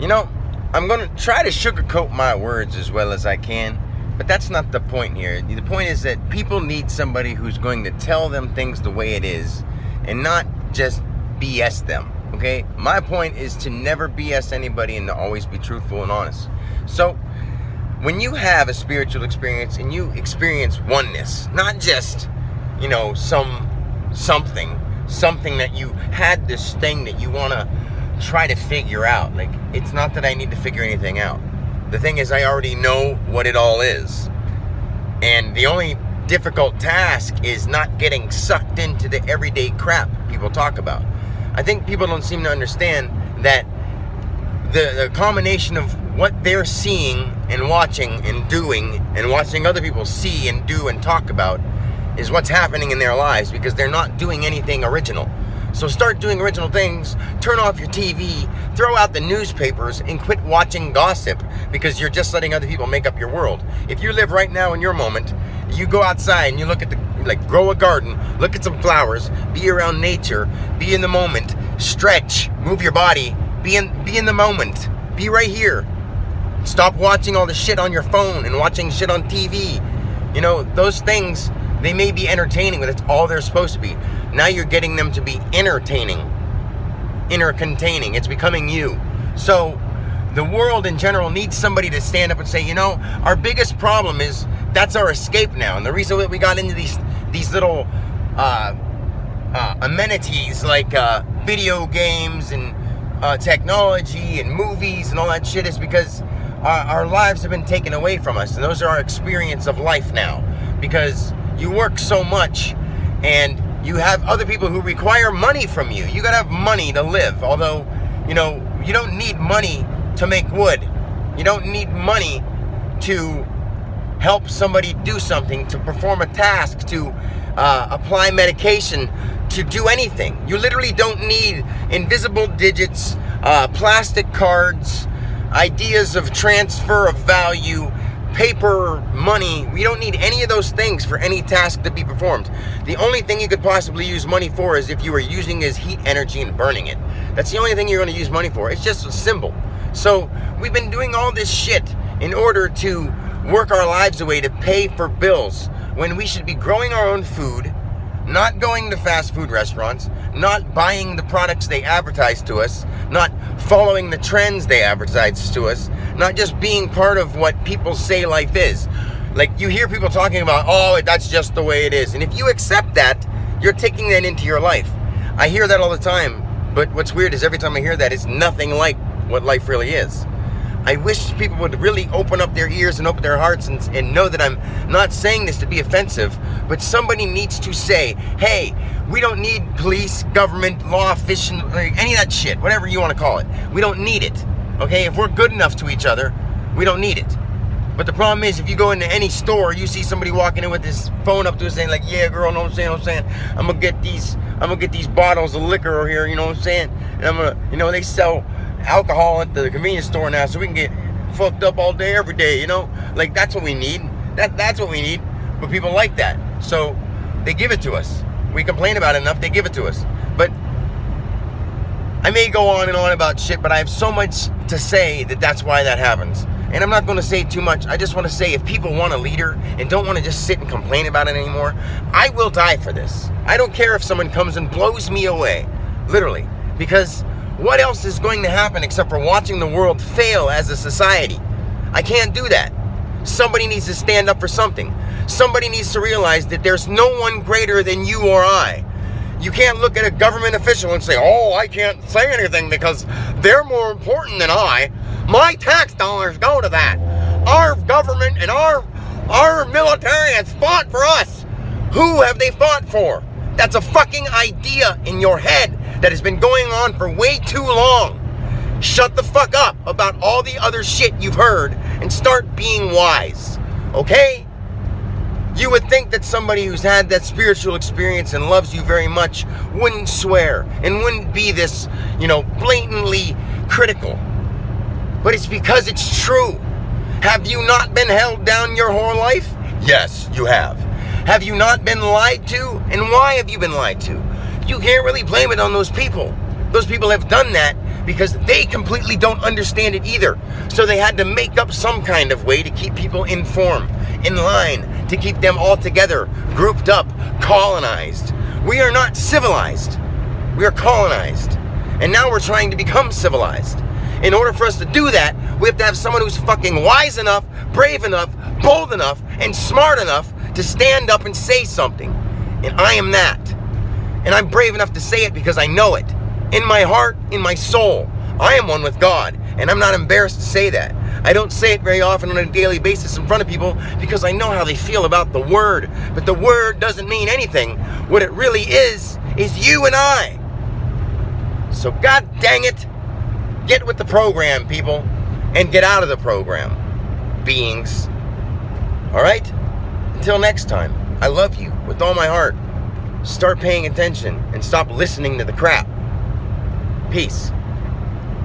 You know, I'm going to try to sugarcoat my words as well as I can, but that's not the point here. The point is that people need somebody who's going to tell them things the way it is and not just BS them, okay? My point is to never BS anybody and to always be truthful and honest. So, when you have a spiritual experience and you experience oneness, not just, you know, something that you had this thing that you want to try to figure out. Like, it's not that I need to figure anything out. The thing is, I already know what it all is. And the only difficult task is not getting sucked into the everyday crap people talk about. I think people don't seem to understand that the combination of what they're seeing and watching and doing and watching other people see and do and talk about is what's happening in their lives, because they're not doing anything original. So start doing original things, turn off your TV, throw out the newspapers, and quit watching gossip, because you're just letting other people make up your world. If you live right now in your moment, you go outside and you look at grow a garden, look at some flowers, be around nature, be in the moment, stretch, move your body, be in the moment, be right here. Stop watching all the shit on your phone and watching shit on TV. You know, those things, they may be entertaining, but it's all they're supposed to be. Now you're getting them to be entertaining, containing. It's becoming you. So the world in general needs somebody to stand up and say, you know, our biggest problem is that's our escape now. And the reason that we got into these little amenities like video games and technology and movies and all that shit is because our lives have been taken away from us. And those are our experience of life now. Because you work so much and you have other people who require money from you. You gotta have money to live. Although, you know, you don't need money to make wood. You don't need money to help somebody do something, to perform a task, to apply medication, to do anything. You literally don't need invisible digits, plastic cards, ideas of transfer of value, paper, money. We don't need any of those things for any task to be performed. The only thing you could possibly use money for is if you were using as heat energy and burning it. That's the only thing you're going to use money for. It's just a symbol. So we've been doing all this shit in order to work our lives away to pay for bills, when we should be growing our own food, not going to fast food restaurants, not buying the products they advertise to us, not following the trends they advertise to us, not just being part of what people say life is. Like, you hear people talking about, oh, that's just the way it is. And if you accept that, you're taking that into your life. I hear that all the time, but what's weird is every time I hear that, it's nothing like what life really is. I wish people would really open up their ears and open their hearts and know that I'm not saying this to be offensive, but somebody needs to say, hey, we don't need police, government, law, fishing, any of that shit, whatever you want to call it. We don't need it, okay? If we're good enough to each other, we don't need it. But the problem is, if you go into any store, you see somebody walking in with his phone up to us saying like, yeah, girl, know what I'm saying? I'm gonna get these bottles of liquor over here, you know what I'm saying? And I'm gonna, you know, they sell alcohol at the convenience store now, so we can get fucked up all day, every day, you know? Like, that's what we need. That's what we need. But people like that. So they give it to us. We complain about it enough, they give it to us. But I may go on and on about shit, but I have so much to say that's why that happens. And I'm not going to say too much. I just want to say, if people want a leader and don't want to just sit and complain about it anymore, I will die for this. I don't care if someone comes and blows me away. Literally. Because what else is going to happen except for watching the world fail as a society? I can't do that. Somebody needs to stand up for something. Somebody needs to realize that there's no one greater than you or I. You can't look at a government official and say, oh, I can't say anything because they're more important than I. My tax dollars go to that. Our government and our military has fought for us. Who have they fought for? That's a fucking idea in your head that has been going on for way too long. Shut the fuck up about all the other shit you've heard and start being wise, okay? You would think that somebody who's had that spiritual experience and loves you very much wouldn't swear and wouldn't be this, you know, blatantly critical. But it's because it's true. Have you not been held down your whole life? Yes, you have. Have you not been lied to? And why have you been lied to? You can't really blame it on those people. Those people have done that because they completely don't understand it either. So they had to make up some kind of way to keep people informed, in line, to keep them all together, grouped up, colonized. We are not civilized. We are colonized. And now we're trying to become civilized. In order for us to do that, we have to have someone who's fucking wise enough, brave enough, bold enough, and smart enough to stand up and say something. And I am that. And I'm brave enough to say it because I know it. In my heart, in my soul, I am one with God. And I'm not embarrassed to say that. I don't say it very often on a daily basis in front of people because I know how they feel about the word. But the word doesn't mean anything. What it really is you and I. So God dang it, get with the program, people, and get out of the program, beings. All right? Until next time, I love you with all my heart. Start paying attention and stop listening to the crap. Peace.